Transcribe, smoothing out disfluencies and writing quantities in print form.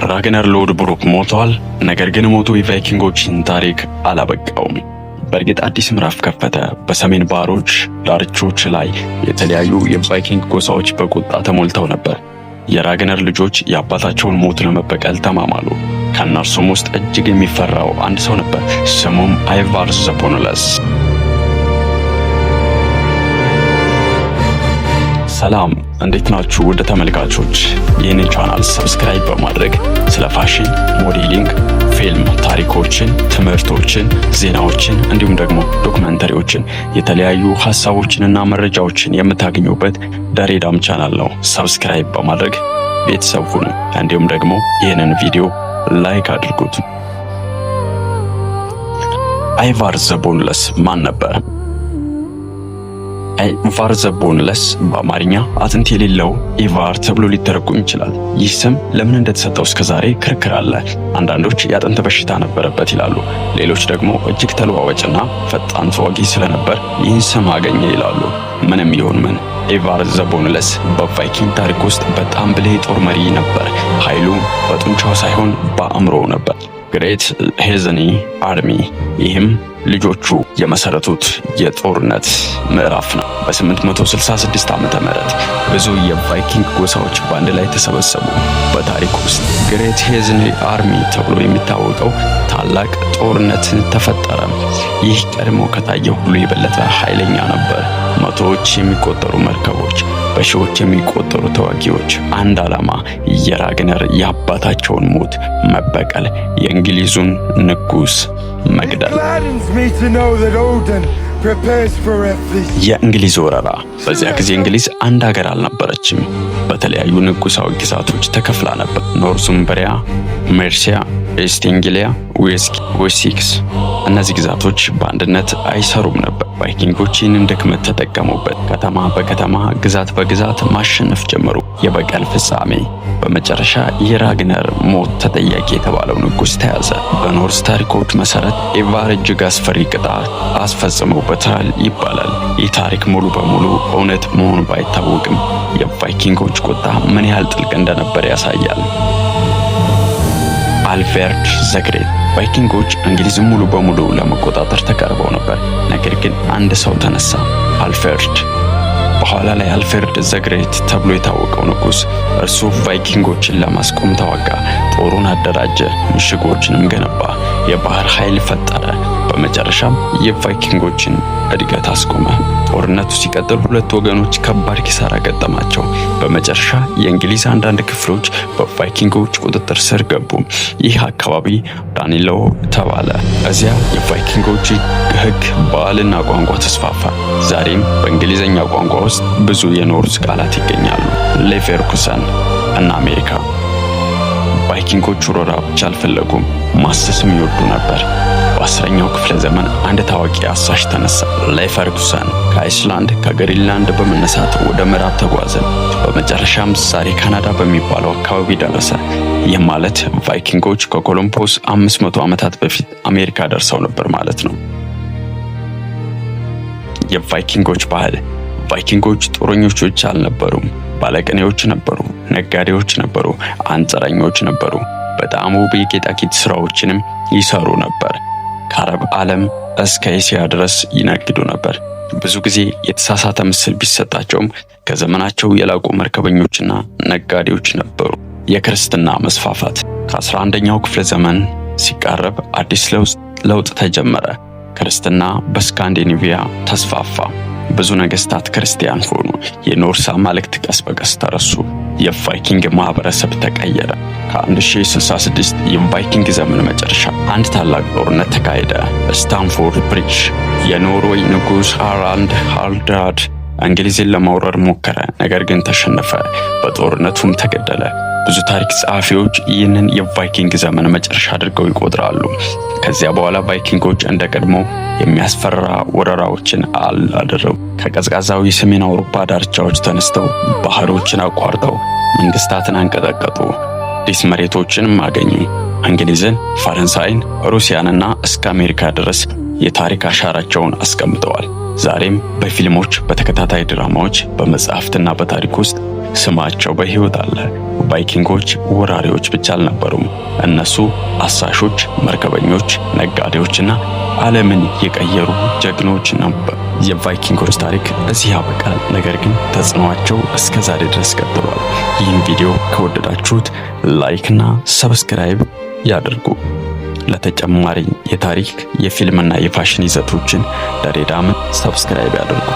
ራግነር ሎድብሩክ ሞቷል። ነገር ግን ሞቱ የቫይኪንጎችን ታሪክ አላበቃውም። በእርግጥ አዲስ ምዕራፍ ከፈተ። በሰሜን ባህሮች ዳርቾች ላይ የተለያዩ የቫይኪንግ ጎሳዎች በቁጣ ተሞልተው ነበር። የራግነር ልጆች የአባታቸውን ሞት ለመበቀል ተማማሉ። ከእነርሱም ውስጥ እጅግ የሚፈራው አንድ ሰው ነበር። ስሙም አይቫር ዘቦንለስ። ሰላም፣ እንዴት ናችሁ ውድ ተመልካቾች? ይህንን ቻናል ሰብስክራይብ በማድረግ ስለ ፋሽን፣ ሞዴሊንግ፣ ፊልም ታሪኮችን፣ ትምህርቶችን፣ ዜናዎችን እንዲሁም ደግሞ ዶክመንተሪዎችን የተለያዩ ሐሳቦችንና መረጃዎችን የምታገኙበት ደሬዳም ቻናል ነው። ሰብስክራይብ በማድረግ ቤተሰብ ሁኑ። እንዲሁም ደግሞ ይህንን ቪዲዮ ላይክ አድርጉት። አይቫር ዘቦንለስ ማን ነበር? አይቫር ዘቦንለስ በአማርኛ አጥንት የሌለው ኢቫር ተብሎ ሊተረጎም ይችላል። ይህ ስም ለምን እንደተሰጠው እስከዛሬ ክርክር አለ። አንዳንዶች የአጥንት በሽታ ነበረበት ይላሉ። ሌሎች ደግሞ እጅግ ተለዋዋጭና ፈጣን ተዋጊ ስለነበር ይህን ስም አገኘ ይላሉ። ምንም ይሁን ምን አይቫር ዘቦንለስ በቫይኪንግ ታሪክ ውስጥ በጣም ብልህ ጦር መሪ ነበር። ኃይሉ በጡንቻው ሳይሆን በአእምሮው ነበር። ግሬት ሄዝኒ አርሚ፣ ይህም ልጆቹ የመሰረቱት የጦርነት ምዕራፍ ነው። በ866 ዓመተ ምህረት ብዙ የቫይኪንግ ጎሳዎች በአንድ ላይ ተሰበሰቡ። በታሪክ ውስጥ ግሬት ሄዝኒ አርሚ ተብሎ የሚታወቀው ታላቅ ጦርነት ተፈጠረ። ይህ ቀድሞ ከታየው ሁሉ የበለጠ ኃይለኛ ነበር። መቶዎች የሚቆጠሩ መርከቦች፣ በሺዎች የሚቆጠሩ ተዋጊዎች፣ አንድ ዓላማ፣ የራግነር የአባታቸውን ሞት መበቀል፣ የእንግሊዙን ንጉሥ መግደል። የእንግሊዝ ወረራ። በዚያ ጊዜ እንግሊዝ አንድ ሀገር አልነበረችም። በተለያዩ ንጉሳዊ ግዛቶች ተከፍላ ነበር። ኖርዙምበሪያ፣ ሜርሲያ፣ ኢስት አንግሊያ፣ ዌሴክስ። እነዚህ ግዛቶች በአንድነት አይሰሩም ነበር። ቫይኪንጎች ይህንን ድክመት ተጠቀሙበት። ከተማ በከተማ ግዛት በግዛት ማሸነፍ ጀመሩ። የበቀል ፍጻሜ። በመጨረሻ የራግነር ሞት ተጠያቂ የተባለው ንጉሥ ተያዘ። በኖርስ ታሪኮች መሰረት ኢቫር እጅግ አስፈሪ ቅጣት አስፈጽመውበታል ይባላል። ይህ ታሪክ ሙሉ በሙሉ እውነት መሆኑ ባይታወቅም የቫይኪንጎች ቁጣ ምን ያህል ጥልቅ እንደነበር ያሳያል። አልፍሬድ ዘግሬት። ቫይኪንጎች እንግሊዝን ሙሉ በሙሉ ለመቆጣጠር ተቃርበው ነበር። ነገር ግን አንድ ሰው ተነሳ፣ አልፍሬድ። በኋላ ላይ አልፍሬድ ዘግሬት ተብሎ የታወቀው ንጉሥ። እርሱ ቫይኪንጎችን ለማስቆም ተዋጋ፣ ጦሩን አደራጀ፣ ምሽጎችንም ገነባ፣ የባህር ኃይል ፈጠረ። በመጨረሻም የቫይኪንጎችን እድገት አስቆመ። ጦርነቱ ሲቀጥል ሁለት ወገኖች ከባድ ኪሳራ ገጠማቸው። በመጨረሻ የእንግሊዝ አንዳንድ ክፍሎች በቫይኪንጎች ቁጥጥር ስር ገቡ። ይህ አካባቢ ዳኒሎ ተባለ። እዚያ የቫይኪንጎች ሕግ፣ ባህልና ቋንቋ ተስፋፋ። ዛሬም በእንግሊዝኛ ቋንቋ ውስጥ ብዙ የኖርስ ቃላት ይገኛሉ። ሌቨርኩሰን እና አሜሪካ። ቫይኪንጎች ወረራ ብቻ አልፈለጉም፣ ማሰስም ይወዱ ነበር። በ10ኛው ክፍለ ዘመን አንድ ታዋቂ አሳሽ ተነሳ። ሌቨርኩሰን ከአይስላንድ ከግሪንላንድ በመነሳት ወደ ምዕራብ ተጓዘ። በመጨረሻም ዛሬ ካናዳ በሚባለው አካባቢ ደረሰ። ይህ ማለት ቫይኪንጎች ከኮሎምቦስ 500 ዓመታት በፊት አሜሪካ ደርሰው ነበር ማለት ነው። የቫይኪንጎች ባህል። ቫይኪንጎች ጦረኞች ብቻ አልነበሩም። ባለቅኔዎች ነበሩ፣ ነጋዴዎች ነበሩ፣ አንጥረኞች ነበሩ። በጣም ውብ የጌጣጌጥ ስራዎችንም ይሰሩ ነበር። ከአረብ ዓለም እስከ እስያ ድረስ ይነግዱ ነበር። ብዙ ጊዜ የተሳሳተ ምስል ቢሰጣቸውም ከዘመናቸው የላቁ መርከበኞችና ነጋዴዎች ነበሩ። የክርስትና መስፋፋት። ከ11ኛው ክፍለ ዘመን ሲቃረብ አዲስ ለውጥ ተጀመረ። ክርስትና በስካንዲኔቪያ ተስፋፋ። ብዙ ነገስታት ክርስቲያን ሆኑ። የኖርስ አማልክት ቀስ በቀስ ተረሱ። የቫይኪንግ ማህበረሰብ ተቀየረ። ከ1066 የቫይኪንግ ዘመን መጨረሻ አንድ ታላቅ ጦርነት ተካሄደ። ስታምፎርድ ብሪጅ። የኖርዌይ ንጉሥ ሃራልድ ሃርድራድ እንግሊዝን ለመውረር ሞከረ፣ ነገር ግን ተሸነፈ። በጦርነቱም ተገደለ። ብዙ ታሪክ ጸሐፊዎች ይህንን የቫይኪንግ ዘመን መጨረሻ አድርገው ይቆጥራሉ። ከዚያ በኋላ ቫይኪንጎች እንደ ቀድሞ የሚያስፈራ ወረራዎችን አላደረጉም። ከቀዝቃዛው የሰሜን አውሮፓ ዳርቻዎች ተነስተው ባህሮችን አቋርጠው መንግስታትን አንቀጠቀጡ፣ አዲስ መሬቶችንም አገኙ። እንግሊዝን፣ ፈረንሳይን፣ ሩሲያንና እስከ አሜሪካ ድረስ የታሪክ አሻራቸውን አስቀምጠዋል። ዛሬም በፊልሞች፣ በተከታታይ ድራማዎች፣ በመጽሐፍትና በታሪክ ውስጥ ስማቸው በሕይወት አለ። ቫይኪንጎች ወራሪዎች ብቻ አልነበሩም። እነሱ አሳሾች፣ መርከበኞች፣ ነጋዴዎችና ዓለምን የቀየሩ ጀግኖች ነበር። የቫይኪንጎች ታሪክ እዚህ ያበቃል። ነገር ግን ተጽዕኖአቸው እስከ ዛሬ ድረስ ቀጥሏል። ይህን ቪዲዮ ከወደዳችሁት ላይክና ሰብስክራይብ ያድርጉ። ለተጨማሪ የታሪክ የፊልምና የፋሽን ይዘቶችን ለሬዳምን ሰብስክራይብ ያድርጉ።